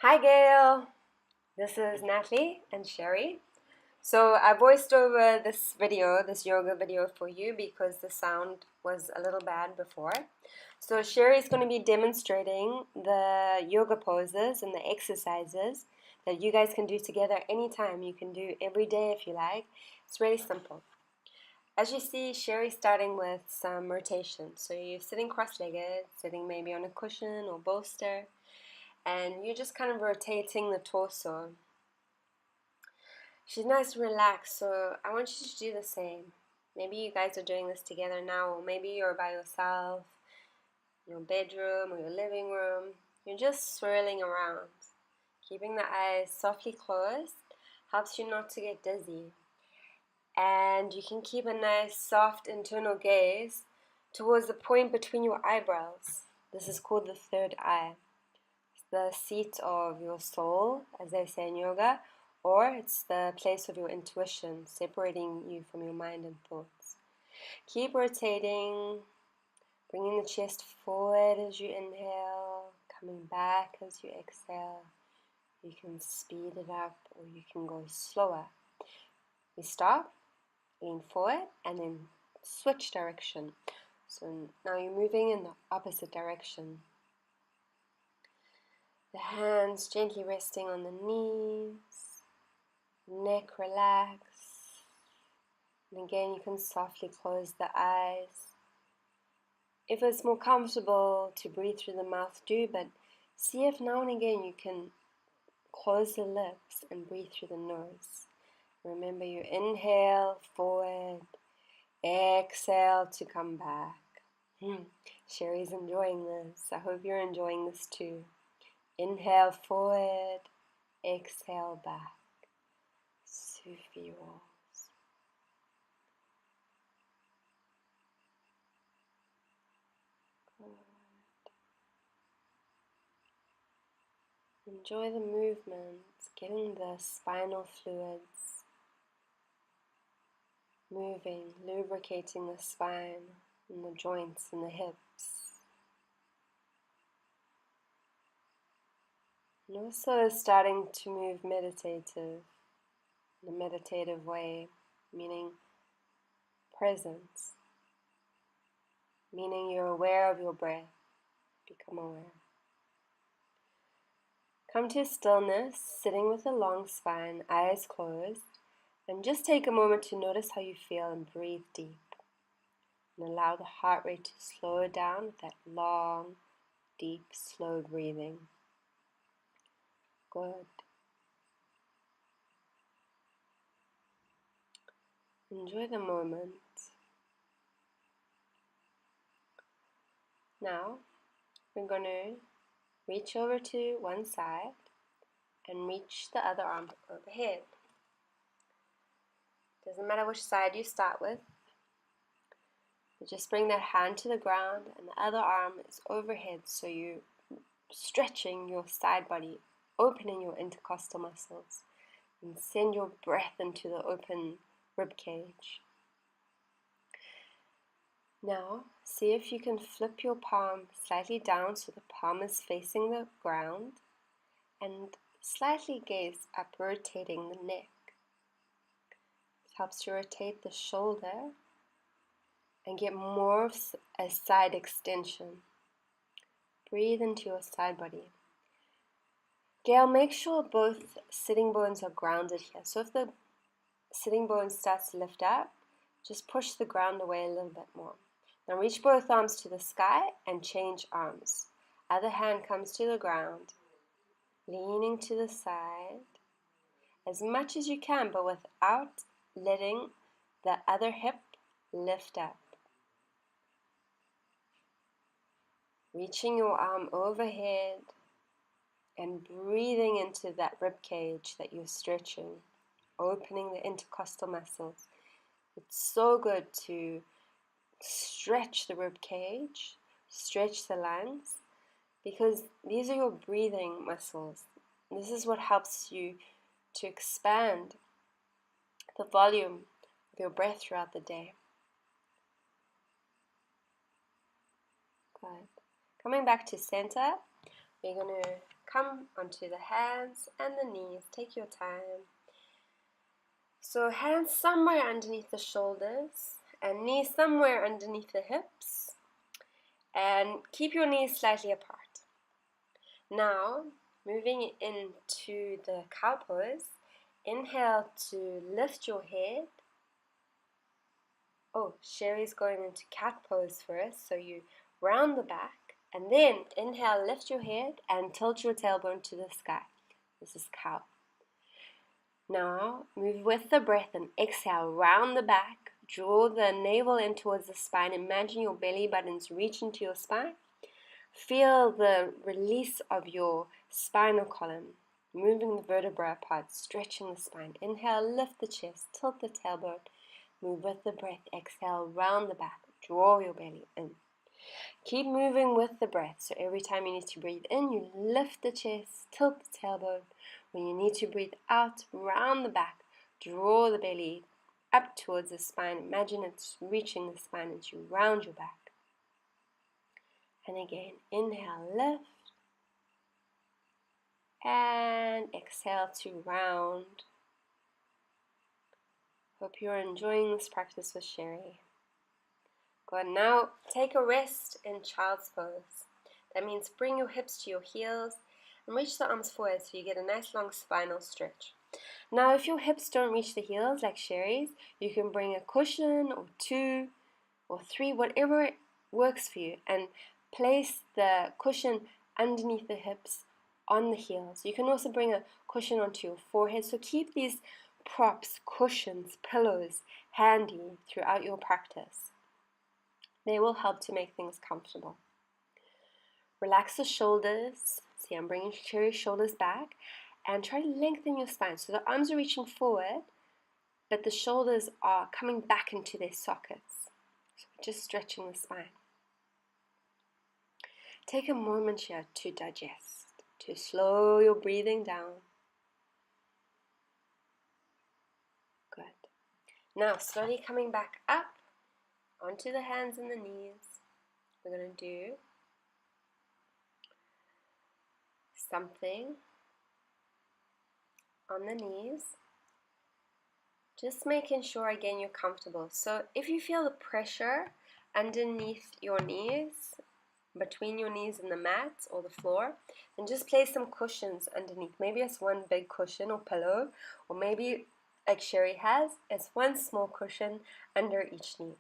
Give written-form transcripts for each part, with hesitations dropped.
Hi Gail, this is Natalie and Sherry. So I voiced over this yoga video for you because the sound was a little bad before. So Sherry's going to be demonstrating the yoga poses and the exercises that you guys can do together anytime. You can do every day if you like. It's really simple. As you see, Sherry's starting with some rotation. So you're sitting cross-legged, sitting maybe on a cushion or bolster, and you're just kind of rotating the torso. She's nice and relaxed, so I want you to do the same. Maybe you guys are doing this together now, or maybe you're by yourself in your bedroom or your living room. You're just swirling around. Keeping the eyes softly closed helps you not to get dizzy. And you can keep a nice soft internal gaze towards the point between your eyebrows. This is called the third eye. It's the seat of your soul, as they say in yoga, or it's the place of your intuition, separating you from your mind and thoughts. Keep rotating, bringing the chest forward as you inhale, coming back as you exhale. You can speed it up or you can go slower. We stop, lean forward, and then switch direction. So now you're moving in the opposite direction. The hands gently resting on the knees, neck relax. And again, you can softly close the eyes. If it's more comfortable to breathe through the mouth, do, but see if now and again you can close the lips and breathe through the nose. Remember, you inhale forward, exhale to come back. Sherry's enjoying this. I hope you're enjoying this too. Inhale forward, exhale back. Sufi rolls. Good. Enjoy the movements, getting the spinal fluids moving, lubricating the spine and the joints and the hips. And also starting to move meditative, in a meditative way, meaning presence, meaning you're aware of your breath. Become aware. Come to stillness, sitting with a long spine, eyes closed, and just take a moment to notice how you feel and breathe deep. And allow the heart rate to slow down with that long, deep, slow breathing. Good. Enjoy the moment. Now, we're going to reach over to one side and reach the other arm overhead. Doesn't matter which side you start with. You just bring that hand to the ground and the other arm is overhead, so you're stretching your side body, opening your intercostal muscles, and send your breath into the open rib cage. Now, see if you can flip your palm slightly down so the palm is facing the ground, and slightly gaze up, rotating the neck. It helps to rotate the shoulder and get more of a side extension. Breathe into your side body. Gail, make sure both sitting bones are grounded here. So if the sitting bone starts to lift up, just push the ground away a little bit more. Now reach both arms to the sky and change arms. Other hand comes to the ground, leaning to the side as much as you can, but without letting the other hip lift up. Reaching your arm overhead and breathing into that rib cage that you're stretching, opening the intercostal muscles. It's so good to stretch the rib cage, stretch the lungs, because these are your breathing muscles. This is what helps you to expand the volume of your breath throughout the day. Good. Coming back to center, we're going to come onto the hands and the knees. Take your time. So hands somewhere underneath the shoulders and knees somewhere underneath the hips. And keep your knees slightly apart. Now, moving into the cow pose, inhale to lift your head. Oh, Sherry's going into cat pose first, so you round the back, and then inhale, lift your head, and tilt your tailbone to the sky. This is cow. Now, move with the breath and exhale, round the back, draw the navel in towards the spine, imagine your belly buttons reach into your spine. Feel the release of your spinal column, moving the vertebra apart, stretching the spine. Inhale, lift the chest, tilt the tailbone. Move with the breath, exhale, round the back, draw your belly in. Keep moving with the breath, so every time you need to breathe in, you lift the chest, tilt the tailbone. When you need to breathe out, round the back, draw the belly up towards the spine. Imagine it's reaching the spine as you round your back. And again, inhale, lift, and exhale to round. Hope you're enjoying this practice with Sherry. Good, now take a rest in child's pose. That means bring your hips to your heels and reach the arms forward so you get a nice long spinal stretch. Now if your hips don't reach the heels like Sherry's, you can bring a cushion or 2 or 3, whatever works for you, and place the cushion underneath the hips on the heels. You can also bring a cushion onto your forehead. So keep these props, cushions, pillows handy throughout your practice. They will help to make things comfortable. Relax the shoulders. See, I'm bringing Sherry's shoulders back, and try to lengthen your spine. So the arms are reaching forward, but the shoulders are coming back into their sockets. So we're just stretching the spine. Take a moment here to digest, to slow your breathing down. Good. Now, slowly coming back up onto the hands and the knees. We're going to do something on the knees. Just making sure, again, you're comfortable. So if you feel the pressure underneath your knees, between your knees and the mat or the floor, then just place some cushions underneath. Maybe it's one big cushion or pillow, or maybe, like Sherry has, it's one small cushion under each knee.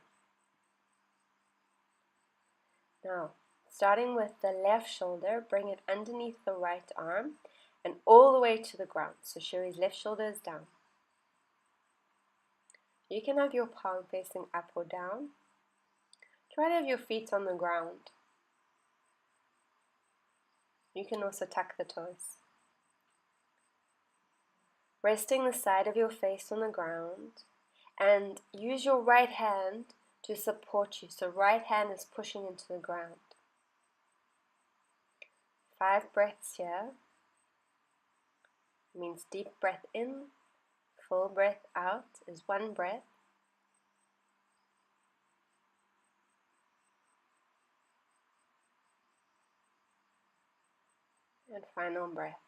Now, starting with the left shoulder, bring it underneath the right arm and all the way to the ground. So Sherry's left shoulder is down. You can have your palm facing up or down. Try to have your feet on the ground. You can also tuck the toes. Resting the side of your face on the ground, and use your right hand to support you. So right hand is pushing into the ground. 5 breaths here. It means deep breath in, full breath out is 1 breath. And final breath.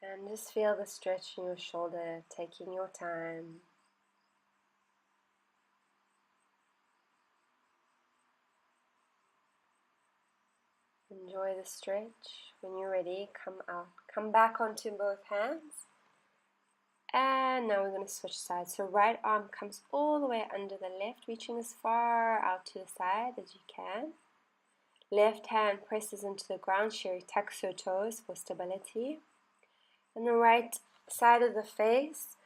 And just feel the stretch in your shoulder, taking your time. Enjoy the stretch. When you're ready, come out. Come back onto both hands. And now we're going to switch sides. So right arm comes all the way under the left, reaching as far out to the side as you can. Left hand presses into the ground. Sherry tucks her toes for stability. And the right side of the face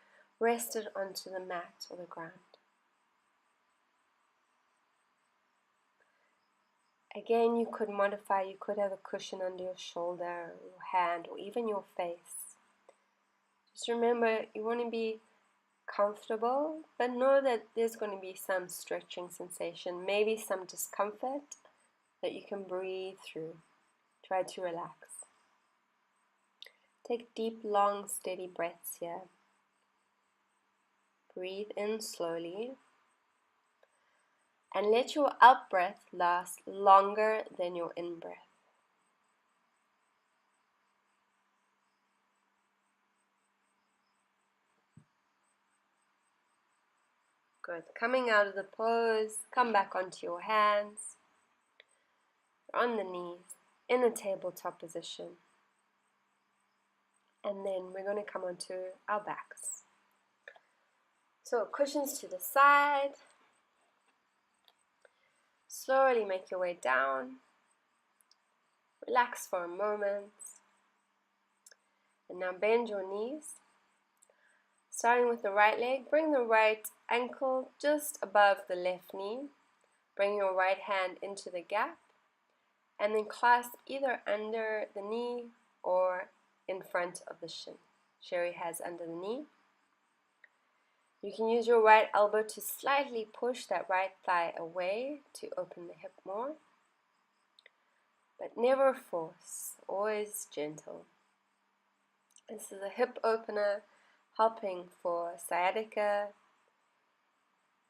rested onto the mat or the ground. Again, you could modify. You could have a cushion under your shoulder, your hand, or even your face. Just remember, you want to be comfortable, but know that there's going to be some stretching sensation, maybe some discomfort that you can breathe through. Try to relax. Take deep, long, steady breaths here. Breathe in slowly. And let your out breath last longer than your in breath. Good. Coming out of the pose, come back onto your hands, on the knees, in a tabletop position. And then we're going to come onto our backs. So cushions to the side. Slowly make your way down. Relax for a moment. And now bend your knees. Starting with the right leg, bring the right ankle just above the left knee. Bring your right hand into the gap. And then clasp either under the knee or in front of the shin. Sherry has under the knee. You can use your right elbow to slightly push that right thigh away to open the hip more. But never force, always gentle. This is a hip opener, helping for sciatica,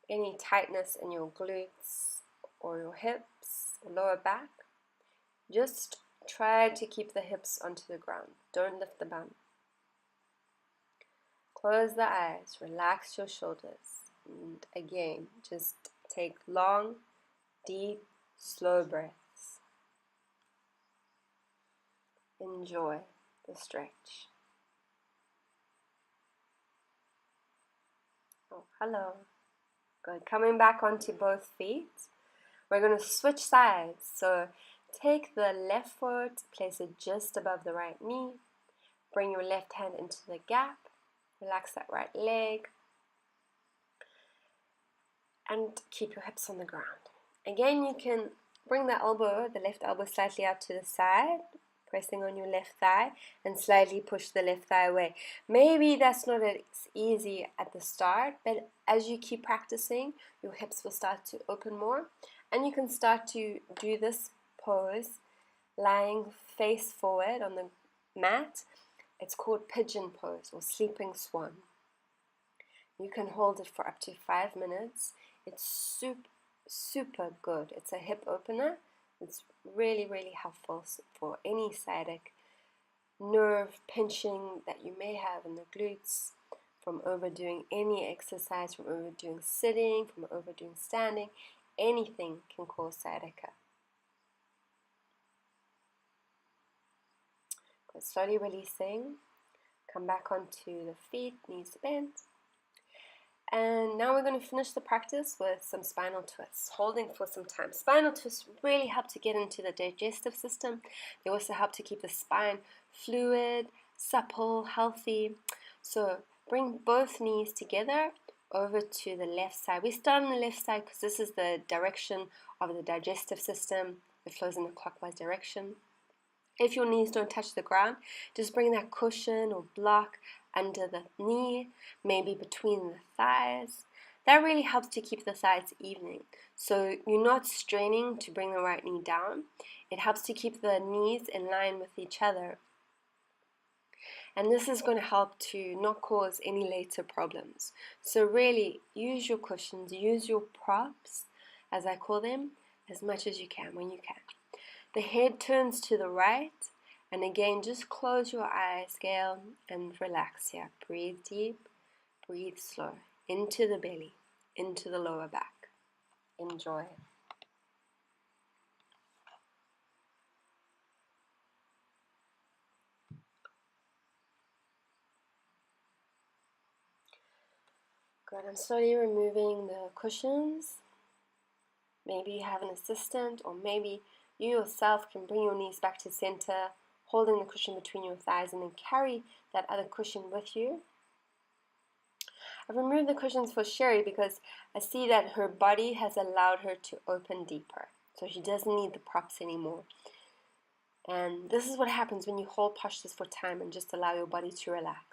any tightness in your glutes or your hips or lower back. Just try to keep the hips onto the ground. Don't lift the bum. Close the eyes, relax your shoulders, and again, just take long, deep, slow breaths. Enjoy the stretch. Oh, hello. Good. Coming back onto both feet. We're going to switch sides. So take the left foot, place it just above the right knee. Bring your left hand into the gap. Relax that right leg. And keep your hips on the ground. Again, you can bring the left elbow slightly out to the side, pressing on your left thigh, and slightly push the left thigh away. Maybe that's not as easy at the start, but as you keep practicing, your hips will start to open more, and you can start to do this pose lying face forward on the mat. It's called pigeon pose or sleeping swan. You can hold it for up to 5 minutes. It's super good. It's a hip opener. It's really, really helpful for any sciatic nerve pinching that you may have in the glutes, from overdoing any exercise, from overdoing sitting, from overdoing standing. Anything can cause sciatica. Good. Slowly releasing. Come back onto the feet, knees bent. And now we're going to finish the practice with some spinal twists, holding for some time. Spinal twists really help to get into the digestive system. They also help to keep the spine fluid, supple, healthy. So bring both knees together over to the left side. We start on the left side because this is the direction of the digestive system. It flows in the clockwise direction. If your knees don't touch the ground, just bring that cushion or block under the knee, maybe between the thighs. That really helps to keep the thighs even. So you're not straining to bring the right knee down. It helps to keep the knees in line with each other. And this is going to help to not cause any later problems. So really, use your cushions, use your props, as I call them, as much as you can when you can. The head turns to the right, and again, just close your eyes, Gail, and relax here. Breathe deep, breathe slow, into the belly, into the lower back. Enjoy. Good, I'm slowly removing the cushions. Maybe you have an assistant, or maybe you yourself can bring your knees back to center, holding the cushion between your thighs, and then carry that other cushion with you. I've removed the cushions for Sherry because I see that her body has allowed her to open deeper. So she doesn't need the props anymore. And this is what happens when you hold postures for time and just allow your body to relax.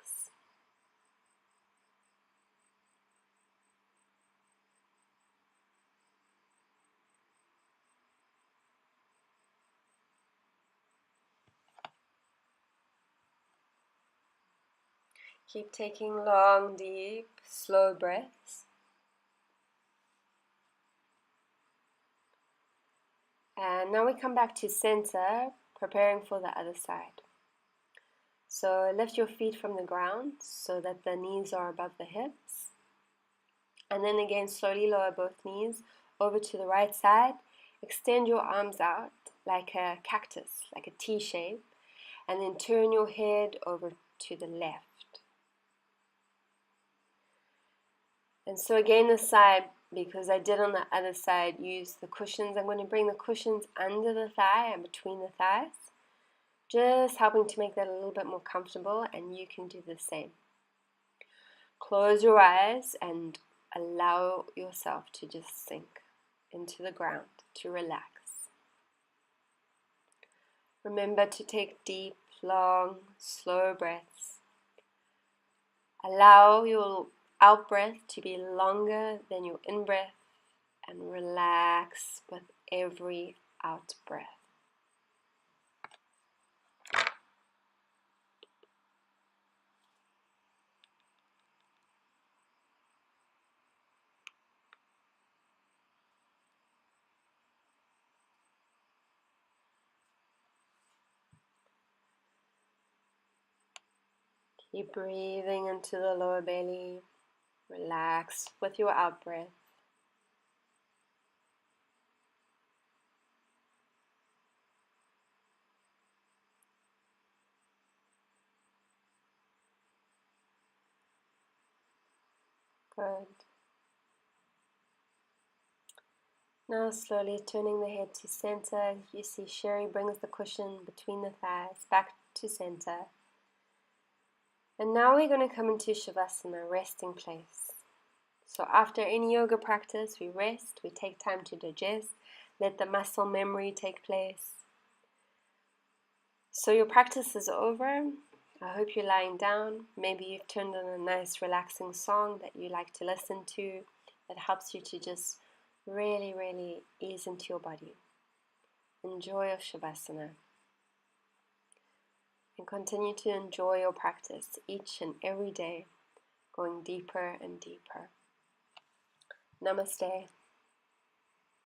Keep taking long, deep, slow breaths. And now we come back to center, preparing for the other side. So lift your feet from the ground so that the knees are above the hips. And then again, slowly lower both knees over to the right side. Extend your arms out like a cactus, like a T shape. And then turn your head over to the left. And so again, the side, because I did on the other side, use the cushions. I'm going to bring the cushions under the thigh and between the thighs. Just helping to make that a little bit more comfortable, and you can do the same. Close your eyes and allow yourself to just sink into the ground, to relax. Remember to take deep, long, slow breaths. Allow your out breath to be longer than your in breath, and relax with every out breath. Keep breathing into the lower belly. Relax with your out breath. Good. Now slowly turning the head to center. You see Sherry brings the cushion between the thighs back to center. And now we're going to come into Shavasana, resting place. So after any yoga practice, we rest, we take time to digest, let the muscle memory take place. So your practice is over. I hope you're lying down. Maybe you've turned on a nice relaxing song that you like to listen to that helps you to just really, really ease into your body. Enjoy your Shavasana. And continue to enjoy your practice each and every day, going deeper and deeper. Namaste.